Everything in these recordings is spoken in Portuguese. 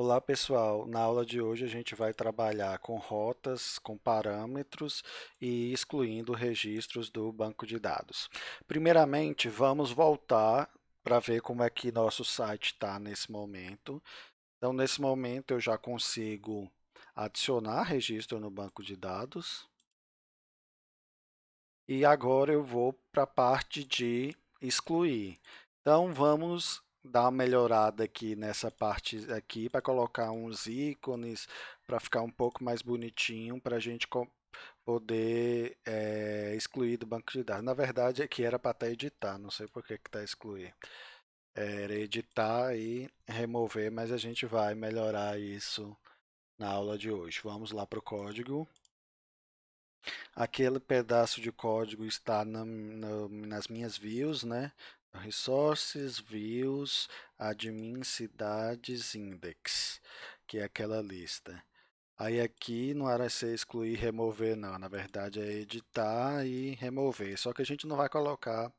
Olá pessoal, na aula de hoje a gente vai trabalhar com rotas, com parâmetros e excluindo registros do banco de dados. Primeiramente, vamos voltar para ver como é que nosso site está nesse momento. Então, nesse momento eu já consigo adicionar registro no banco de dados. E agora eu vou para a parte de excluir. Então vamos dar uma melhorada aqui nessa parte aqui para colocar uns ícones para ficar um pouco mais bonitinho para a gente poder excluir do banco de dados. Na verdade aqui era para estar editar, não sei por que está excluir. Era editar e remover, mas a gente vai melhorar isso na aula de hoje. Vamos lá para o código. Aquele pedaço de código está nas minhas views, né? Resources, views, admin, cidades, index, que é aquela lista. Aí aqui não era ser excluir e remover, não. Na verdade é editar e remover. Só que a gente não vai colocar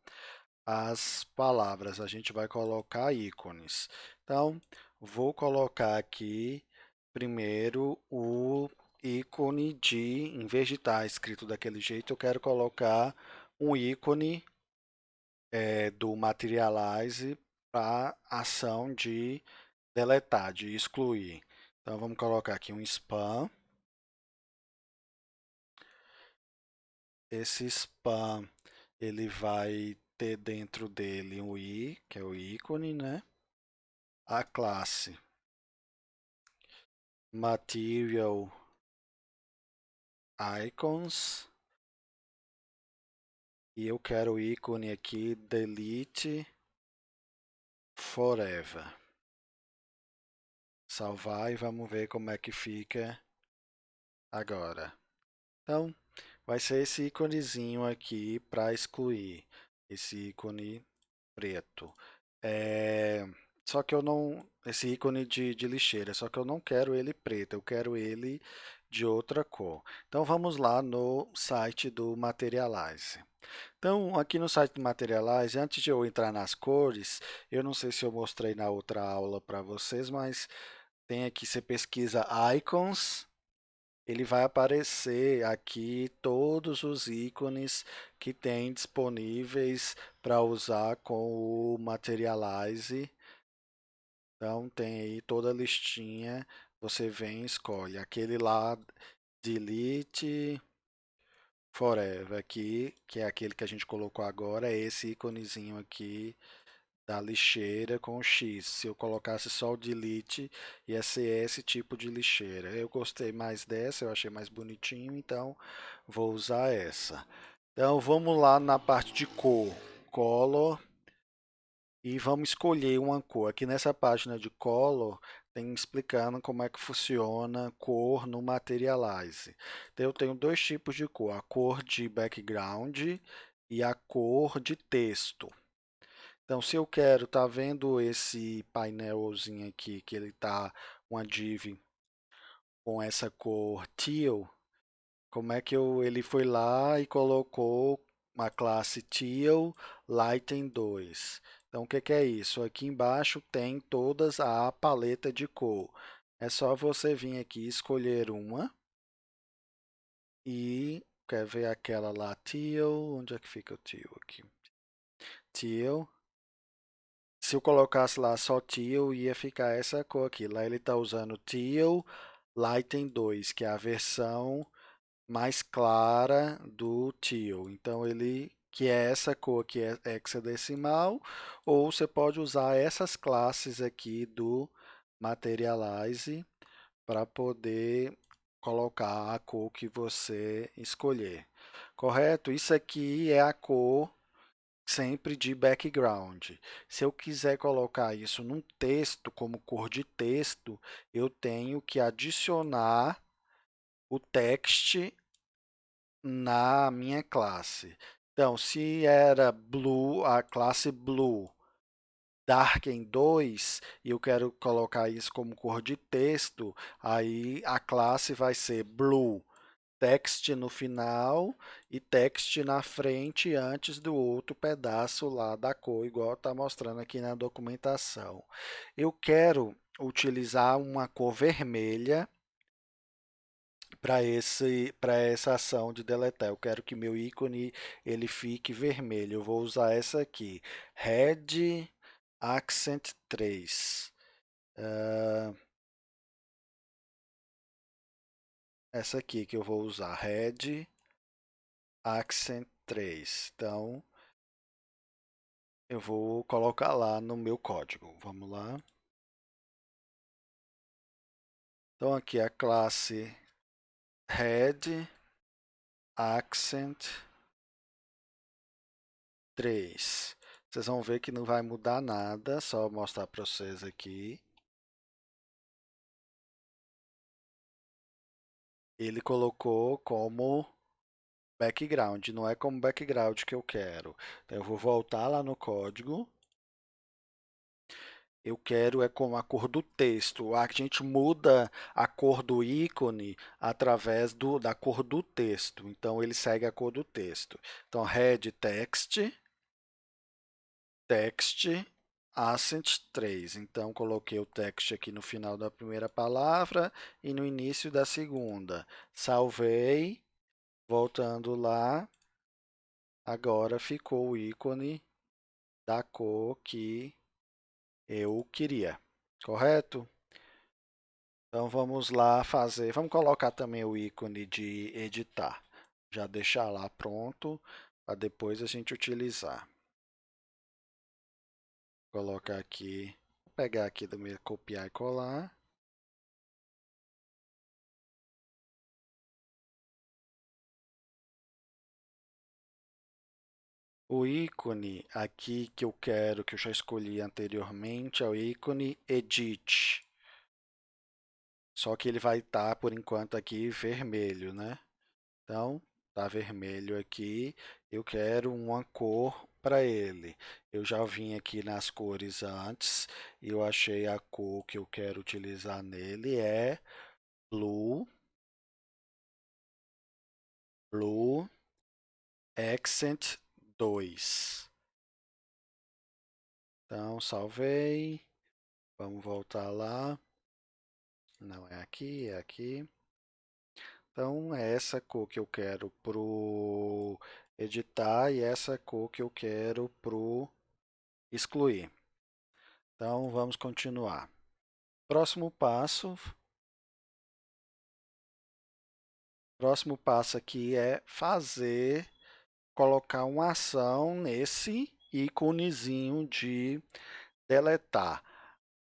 as palavras, a gente vai colocar ícones. Então, vou colocar aqui primeiro o ícone de, em vez de estar escrito daquele jeito, eu quero colocar um ícone do Materialize para ação de deletar, de excluir. Então, vamos colocar aqui um spam. Esse spam, ele vai ter dentro dele um i, que é o ícone, né? A classe Material Icons. E eu quero o ícone aqui Delete Forever. Salvar e vamos ver como é que fica agora. Então, vai ser esse íconezinho aqui para excluir. Esse ícone preto. Só que eu não. Esse ícone de lixeira, só que eu não quero ele preto, eu quero ele de outra cor. Então vamos lá no site do Materialize. Então, aqui no site do Materialize, antes de eu entrar nas cores, eu não sei se eu mostrei na outra aula para vocês, mas tem aqui, você pesquisa Icons, ele vai aparecer aqui todos os ícones que tem disponíveis para usar com o Materialize. Então, tem aí toda a listinha, você vem e escolhe. Aquele lá, Delete Forever aqui, que é aquele que a gente colocou agora, é esse íconezinho aqui da lixeira com o X. Se eu colocasse só o delete, ia ser esse tipo de lixeira. Eu gostei mais dessa, eu achei mais bonitinho, então vou usar essa. Então vamos lá na parte de cor, color, e vamos escolher uma cor. Aqui nessa página de color tem explicando como é que funciona cor no Materialize. Então eu tenho dois tipos de cor, a cor de background e a cor de texto. Então, se eu quero, tá vendo esse painelzinho aqui, que ele tá uma div com essa cor teal, como é que ele foi lá e colocou uma classe teal lighten 2. Então, o que que é isso? Aqui embaixo tem todas a paleta de cor. É só você vir aqui escolher uma e quer ver aquela lá teal, onde é que fica o teal aqui? Teal. Se eu colocasse lá só Teal, ia ficar essa cor aqui. Lá ele está usando Teal Lighten 2, que é a versão mais clara do Teal. Então, ele que é essa cor que é hexadecimal, ou você pode usar essas classes aqui do Materialize para poder colocar a cor que você escolher. Correto? Isso aqui é a cor sempre de background. Se eu quiser colocar isso num texto, como cor de texto, eu tenho que adicionar o text na minha classe. Então, se era blue, a classe blue, darken 2, e eu quero colocar isso como cor de texto, aí a classe vai ser blue text no final e text na frente antes do outro pedaço lá da cor, igual está mostrando aqui na documentação. Eu quero utilizar uma cor vermelha para essa ação de deletar. Eu quero que meu ícone ele fique vermelho. Eu vou usar essa aqui, Red Accent 3. Essa aqui que eu vou usar, Red Accent 3. Então, eu vou colocar lá no meu código. Vamos lá. Então, aqui a classe Red Accent 3. Vocês vão ver que não vai mudar nada, só mostrar para vocês aqui. Ele colocou como background, não é como background que eu quero. Então, eu vou voltar lá no código. Eu quero é com a cor do texto. A gente muda a cor do ícone através da cor do texto. Então, ele segue a cor do texto. Então, red text, accent 3. Então, coloquei o text aqui no final da primeira palavra e no início da segunda. Salvei, voltando lá. Agora ficou o ícone da cor que eu queria, correto? Então vamos lá fazer, vamos colocar também o ícone de editar, já deixar lá pronto para depois a gente utilizar. Vou colocar aqui, vou pegar aqui do meu copiar e colar. O ícone aqui que eu quero, que eu já escolhi anteriormente, é o ícone Edit. Só que ele vai estar, por enquanto, aqui vermelho, né? Então, tá vermelho aqui, eu quero uma cor para ele. Eu já vim aqui nas cores antes e eu achei a cor que eu quero utilizar nele é Blue, Blue Accent 2. Então, salvei. Vamos voltar lá. Não é aqui, é aqui. Então, é essa cor que eu quero pro editar e essa cor que eu quero pro excluir. Então, vamos continuar. Próximo passo aqui é colocar uma ação nesse íconezinho de deletar.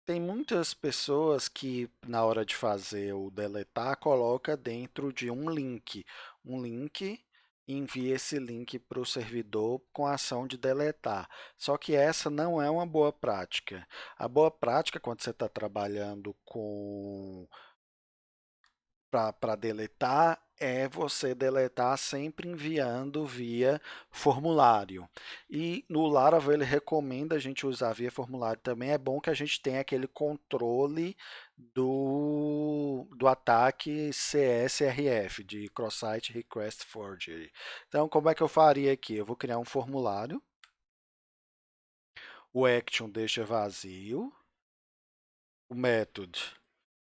Tem muitas pessoas que na hora de fazer o deletar coloca dentro de um link e envia esse link para o servidor com a ação de deletar. Só que essa não é uma boa prática. A boa prática quando você está trabalhando com para deletar é você deletar sempre enviando via formulário. E no Laravel ele recomenda a gente usar via formulário também. É bom que a gente tenha aquele controle do ataque CSRF, de Cross-Site Request Forgery. Então, como é que eu faria aqui? Eu vou criar um formulário. O action deixa vazio. O method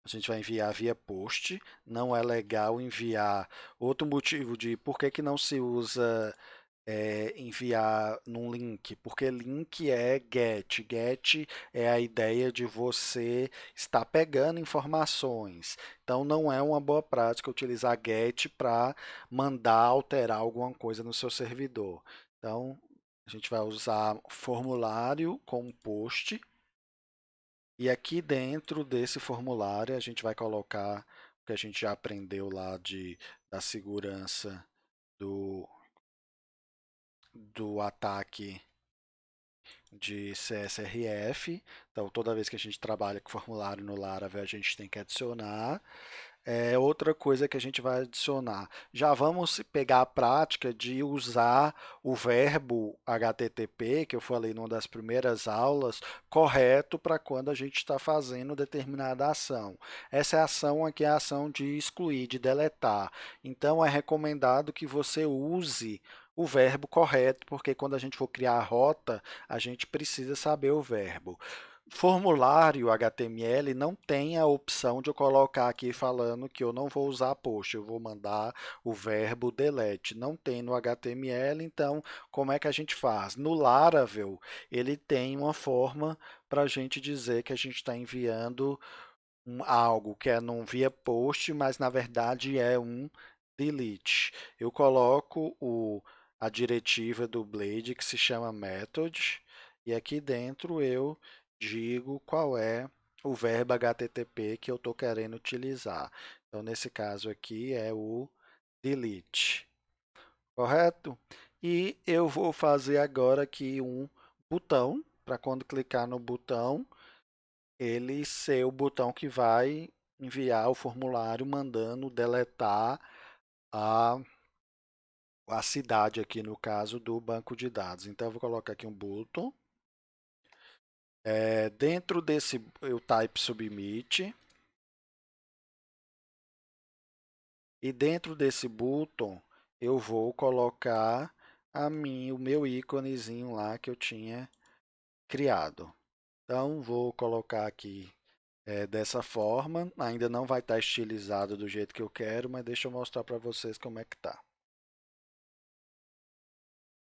a gente vai enviar via post. Não é legal enviar. Outro motivo de por que, que não se usa enviar num link, porque link é get. Get é a ideia de você estar pegando informações. Então não é uma boa prática utilizar get para mandar alterar alguma coisa no seu servidor. Então a gente vai usar formulário com post e aqui dentro desse formulário a gente vai colocar o que a gente já aprendeu lá da segurança do, do ataque de CSRF. Então, toda vez que a gente trabalha com formulário no Laravel, a gente tem que adicionar. Outra coisa que a gente vai adicionar. Já vamos pegar a prática de usar o verbo HTTP, que eu falei numa das primeiras aulas, correto para quando a gente está fazendo determinada ação. Essa ação aqui é a ação de excluir, de deletar. Então, é recomendado que você use o verbo correto, porque quando a gente for criar a rota, a gente precisa saber o verbo. formulário HTML não tem a opção de eu colocar aqui falando que eu não vou usar post, eu vou mandar o verbo delete. Não tem no HTML, então como é que a gente faz? No Laravel, ele tem uma forma para a gente dizer que a gente está enviando algo que é num via post, mas na verdade é um delete. Eu coloco a diretiva do Blade que se chama method e aqui dentro eu digo qual é o verbo HTTP que eu estou querendo utilizar. Então, nesse caso aqui é o delete, correto? E eu vou fazer agora aqui um botão, para quando clicar no botão, ele ser o botão que vai enviar o formulário mandando deletar a, a cidade aqui no caso do banco de dados. Então eu vou colocar aqui um button. Dentro desse eu type submit e dentro desse button eu vou colocar o meu íconezinho lá que eu tinha criado. Então vou colocar aqui dessa forma, ainda não vai estar estilizado do jeito que eu quero, mas deixa eu mostrar para vocês como é que tá.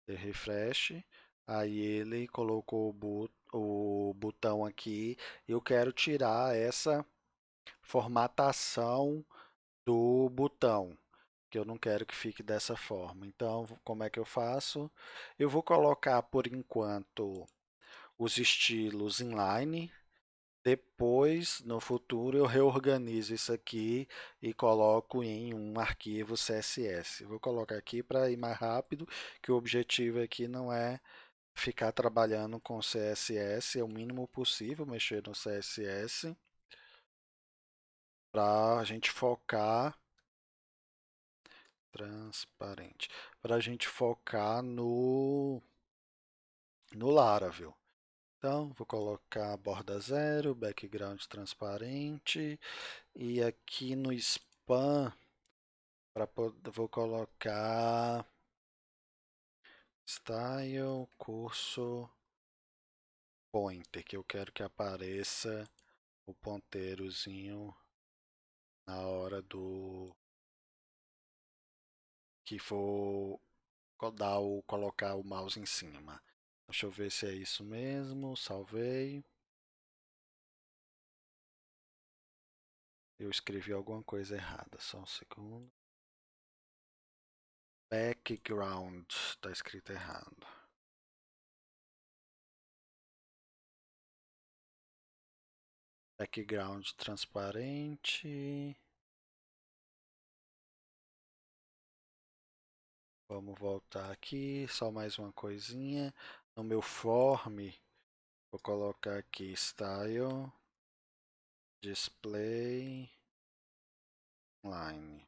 Dei refresh, aí ele colocou o botão aqui. Eu quero tirar essa formatação do botão, que eu não quero que fique dessa forma. Então, como é que eu faço? Eu vou colocar por enquanto os estilos inline. Depois, no futuro, eu reorganizo isso aqui e coloco em um arquivo CSS. Vou colocar aqui para ir mais rápido, que o objetivo aqui não é ficar trabalhando com CSS, é o mínimo possível mexer no CSS para a gente focar transparente, para a gente focar no Laravel. Então, vou colocar borda zero, background transparente e aqui no span vou colocar style curso pointer, que eu quero que apareça o ponteirozinho na hora do que for colocar o mouse em cima. Deixa eu ver se é isso mesmo. Salvei. Eu escrevi alguma coisa errada. Só um segundo. Background. Está escrito errado. Background transparente. Vamos voltar aqui. Só mais uma coisinha. No meu form, vou colocar aqui style display line.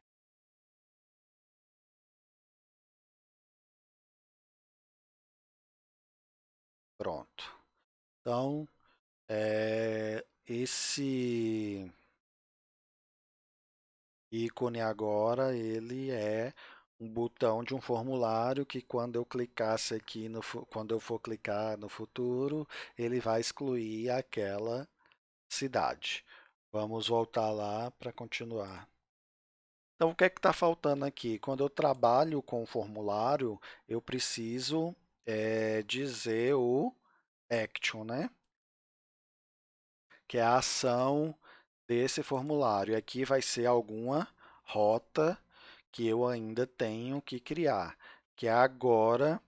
Pronto. Então, esse ícone agora, ele é um botão de um formulário que quando eu clicasse aqui, quando eu for clicar no futuro, ele vai excluir aquela cidade. Vamos voltar lá para continuar. Então, o que é que está faltando aqui? Quando eu trabalho com o formulário, eu preciso dizer o action, né? Que é a ação desse formulário. E aqui vai ser alguma rota que eu ainda tenho que criar, que é agora.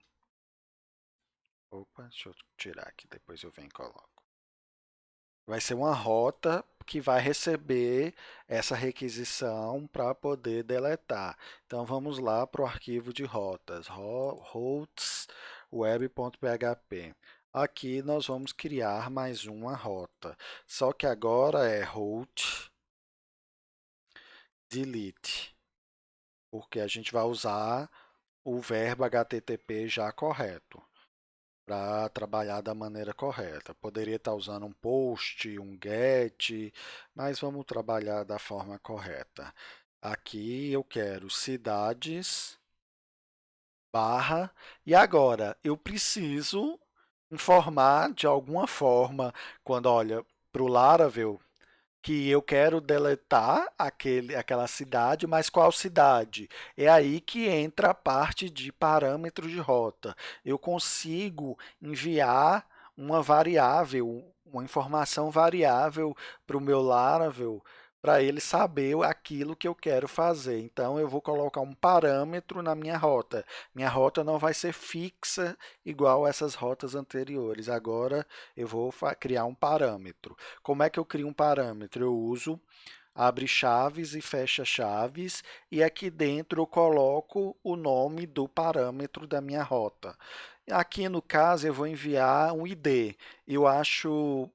Opa, deixa eu tirar aqui, depois eu venho e coloco. Vai ser uma rota que vai receber essa requisição para poder deletar. Então vamos lá para o arquivo de rotas, routes web.php. Aqui nós vamos criar mais uma rota, só que agora é route delete, porque a gente vai usar o verbo HTTP já correto para trabalhar da maneira correta. Poderia estar usando um post, um get, mas vamos trabalhar da forma correta. Aqui eu quero cidades barra e agora eu preciso informar de alguma forma, quando olha para o Laravel, que eu quero deletar aquela cidade, mas qual cidade? É aí que entra a parte de parâmetro de rota. Eu consigo enviar uma variável, uma informação variável para o meu Laravel, para ele saber aquilo que eu quero fazer. Então, eu vou colocar um parâmetro na minha rota. Minha rota não vai ser fixa igual essas rotas anteriores. Agora, eu vou criar um parâmetro. Como é que eu crio um parâmetro? Eu uso abre chaves e fecha chaves, e aqui dentro eu coloco o nome do parâmetro da minha rota. Aqui no caso eu vou enviar um ID. Eu acho,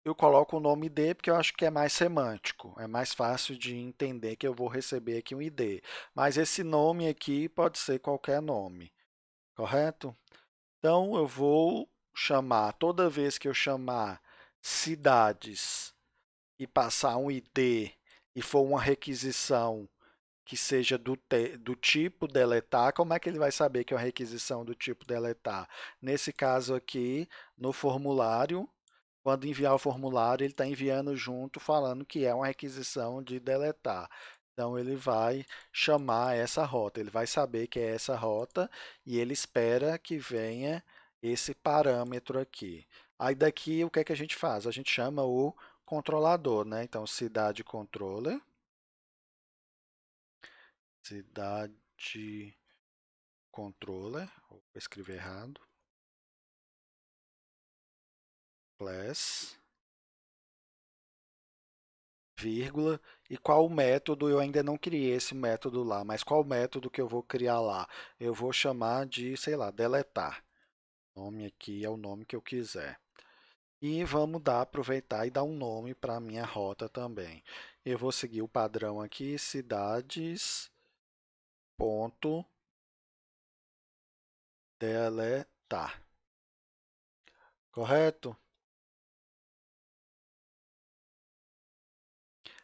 eu coloco o nome ID porque eu acho que é mais semântico, é mais fácil de entender que eu vou receber aqui um ID. Mas esse nome aqui pode ser qualquer nome, correto? Então eu vou chamar, toda vez que eu chamar cidades e passar um ID e for uma requisição que seja do tipo deletar, como é que ele vai saber que é uma requisição do tipo deletar? Nesse caso aqui, no formulário, quando enviar o formulário, ele está enviando junto, falando que é uma requisição de deletar. Então, ele vai chamar essa rota, ele vai saber que é essa rota e ele espera que venha esse parâmetro aqui. Aí daqui, o que é que a gente faz? A gente chama o controlador, né? Então, cidade controller, cidade controller, vou escrever errado, class, vírgula, e qual método, eu ainda não criei esse método lá, mas qual método que eu vou criar lá? Eu vou chamar de, sei lá, deletar. O nome aqui é o nome que eu quiser. E vamos aproveitar e dar um nome para a minha rota também. Eu vou seguir o padrão aqui, cidades, ponto, deletar. Correto?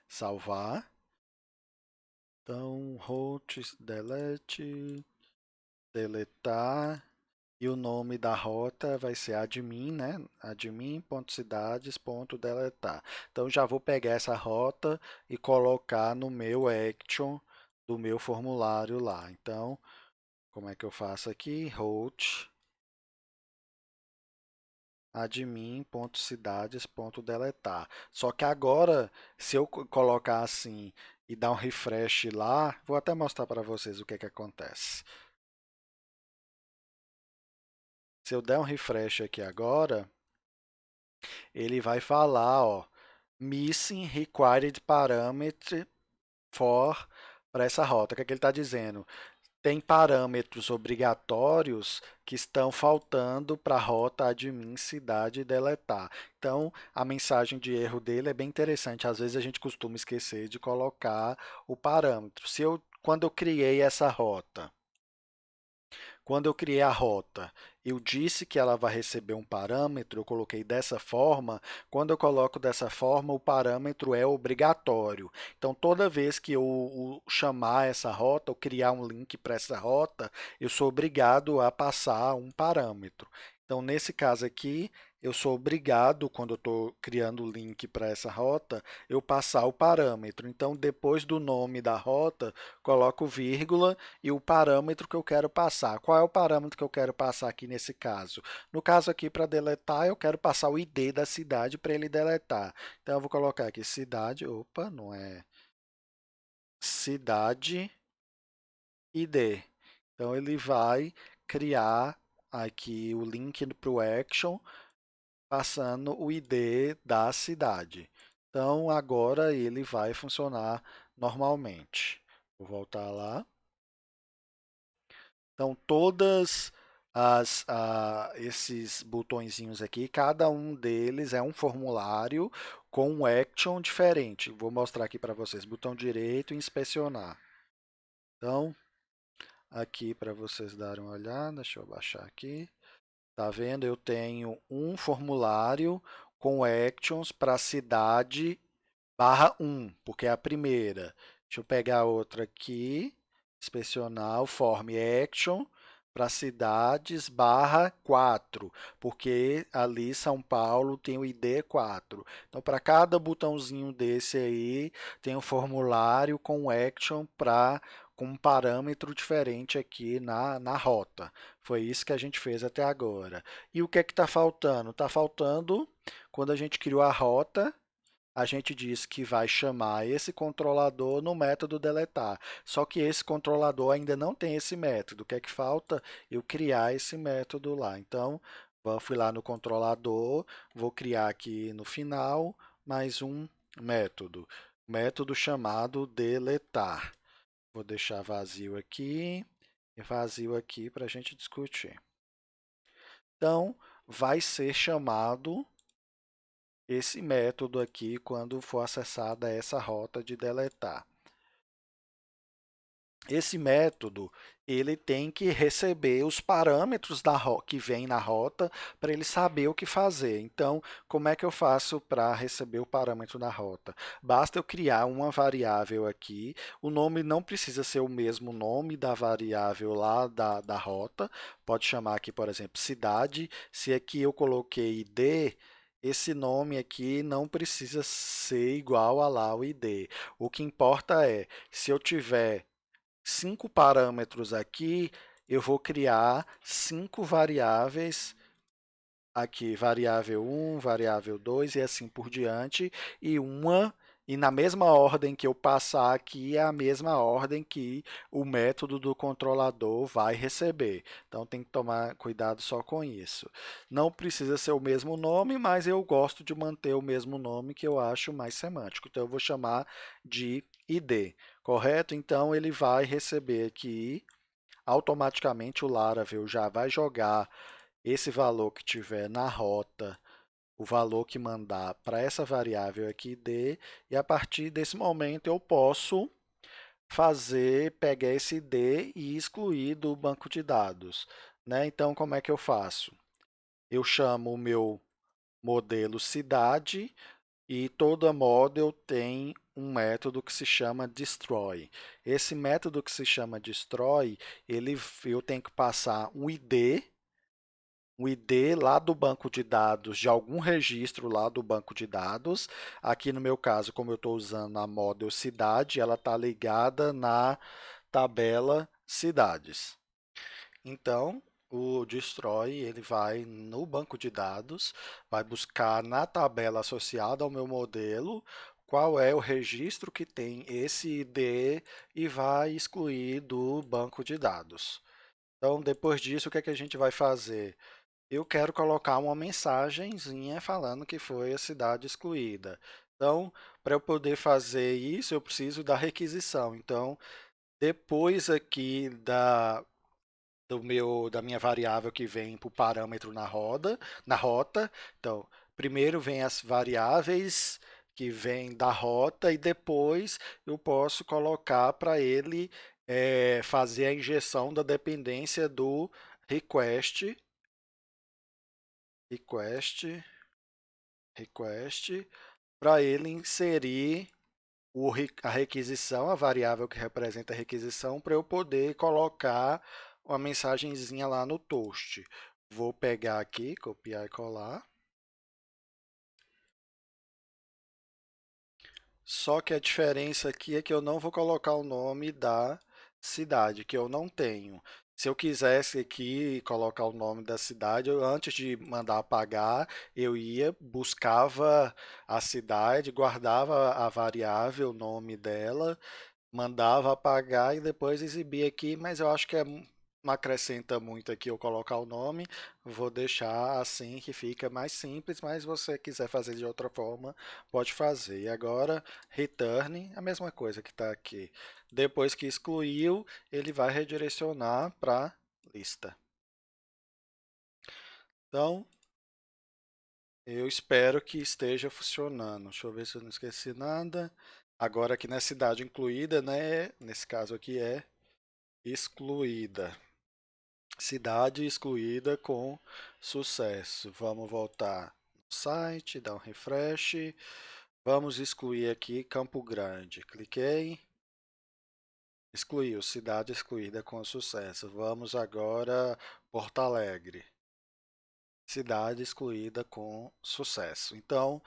Salvar. Então, routes, delete, deletar. E o nome da rota vai ser admin, né? admin.cidades.deletar. Então já vou pegar essa rota e colocar no meu action do meu formulário lá. Então, como é que eu faço aqui? Route admin.cidades.deletar. Só que agora, se eu colocar assim e dar um refresh lá, vou até mostrar para vocês o que é que acontece. Se eu der um refresh aqui agora, ele vai falar, ó, missing required parameter for para essa rota. O que é que ele está dizendo? Tem parâmetros obrigatórios que estão faltando para a rota admin cidade deletar. Então, a mensagem de erro dele é bem interessante. Às vezes a gente costuma esquecer de colocar o parâmetro. Quando eu criei essa rota, quando eu criei a rota, eu disse que ela vai receber um parâmetro, eu coloquei dessa forma. Quando eu coloco dessa forma, o parâmetro é obrigatório. Então, toda vez que eu chamar essa rota, ou criar um link para essa rota, eu sou obrigado a passar um parâmetro. Então, nesse caso aqui, eu sou obrigado, quando eu estou criando o link para essa rota, eu passar o parâmetro. Então, depois do nome da rota, coloco vírgula e o parâmetro que eu quero passar. Qual é o parâmetro que eu quero passar aqui nesse caso? No caso aqui, para deletar, eu quero passar o ID da cidade para ele deletar. Então, eu vou colocar aqui cidade, opa, não é cidade ID. Então, ele vai criar aqui o link para o action, passando o ID da cidade. Então, agora ele vai funcionar normalmente. Vou voltar lá. Então, todas esses botõezinhos aqui, cada um deles é um formulário com um action diferente. Vou mostrar aqui para vocês. Botão direito, inspecionar. Então, aqui para vocês darem uma olhada, deixa eu baixar aqui. Tá vendo? Eu tenho um formulário com actions para cidade barra 1, porque é a primeira. Deixa eu pegar outra aqui, inspecionar o form action para cidades barra 4, porque ali São Paulo tem o ID 4. Então, para cada botãozinho desse aí, tem um formulário com action para com um parâmetro diferente aqui na rota. Foi isso que a gente fez até agora. E o que é que está faltando? Está faltando, quando a gente criou a rota, a gente diz que vai chamar esse controlador no método deletar. Só que esse controlador ainda não tem esse método. O que é que falta? Eu criar esse método lá. Então, eu fui lá no controlador, vou criar aqui no final mais um método. Método chamado deletar. Vou deixar vazio aqui e vazio aqui para a gente discutir. Então, vai ser chamado esse método aqui quando for acessada essa rota de deletar. Esse método ele tem que receber os parâmetros que vem na rota para ele saber o que fazer. Então, como é que eu faço para receber o parâmetro na rota? Basta eu criar uma variável aqui. O nome não precisa ser o mesmo nome da variável lá da rota. Pode chamar aqui, por exemplo, cidade. Se aqui eu coloquei ID, esse nome aqui não precisa ser igual a lá o ID. O que importa é, se eu tiver 5 parâmetros aqui, eu vou criar 5 variáveis aqui, variável 1, variável 2 e assim por diante, e na mesma ordem que eu passar aqui é a mesma ordem que o método do controlador vai receber. Então tem que tomar cuidado só com isso. Não precisa ser o mesmo nome, mas eu gosto de manter o mesmo nome que eu acho mais semântico. Então eu vou chamar de ID, correto? Então ele vai receber aqui automaticamente o Laravel já vai jogar esse valor que tiver na rota, o valor que mandar para essa variável aqui d, e a partir desse momento eu posso pegar esse d e excluir do banco de dados. Né? Então, como é que eu faço? Eu chamo o meu modelo cidade e toda model tem um método que se chama destroy. Esse método que se chama destroy, eu tenho que passar um ID lá do banco de dados, de algum registro lá do banco de dados. Aqui no meu caso, como eu estou usando a model cidade, ela está ligada na tabela cidades. Então, o destroy ele vai no banco de dados, vai buscar na tabela associada ao meu modelo qual é o registro que tem esse ID e vai excluir do banco de dados. Então, depois disso, o que é que a gente vai fazer? Eu quero colocar uma mensagenzinha falando que foi a cidade excluída. Então, para eu poder fazer isso, eu preciso da requisição. Então, depois aqui da minha variável que vem para o parâmetro na rota, então, primeiro vem as variáveis que vêm da rota e depois eu posso colocar para ele fazer a injeção da dependência do request request, request, para ele inserir a requisição, a variável que representa a requisição, para eu poder colocar uma mensagenzinha lá no toast. Vou pegar aqui, copiar e colar. Só que a diferença aqui é que eu não vou colocar o nome da cidade, que eu não tenho. Se eu quisesse aqui colocar o nome da cidade, antes de mandar apagar, eu ia, buscava a cidade, guardava a variável, o nome dela, mandava apagar e depois exibia aqui, mas eu acho que não acrescenta muito aqui eu colocar o nome, vou deixar assim que fica mais simples, mas se você quiser fazer de outra forma, pode fazer. E agora, return, a mesma coisa que está aqui. Depois que excluiu, ele vai redirecionar para lista. Então, eu espero que esteja funcionando. Deixa eu ver se eu não esqueci nada. Agora aqui na cidade incluída, né? Nesse caso aqui é excluída. Cidade excluída com sucesso. Vamos voltar no site, dar um refresh. Vamos excluir aqui Campo Grande. Cliquei. Excluiu, cidade excluída com sucesso. Vamos agora, Porto Alegre. Cidade excluída com sucesso. Então,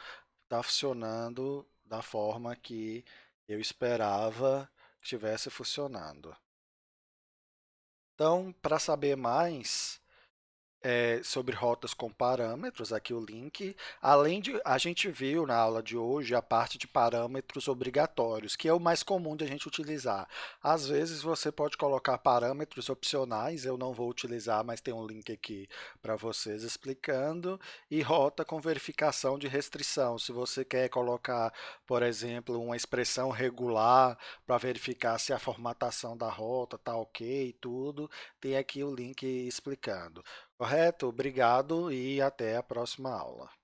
está funcionando da forma que eu esperava que estivesse funcionando. Então, para saber mais, sobre rotas com parâmetros, aqui o link. Além de, a gente viu na aula de hoje a parte de parâmetros obrigatórios, que é o mais comum de a gente utilizar. Às vezes você pode colocar parâmetros opcionais, eu não vou utilizar, mas tem um link aqui para vocês explicando. E rota com verificação de restrição. Se você quer colocar, por exemplo, uma expressão regular para verificar se a formatação da rota está ok e tudo, tem aqui o link explicando. Correto? Obrigado e até a próxima aula.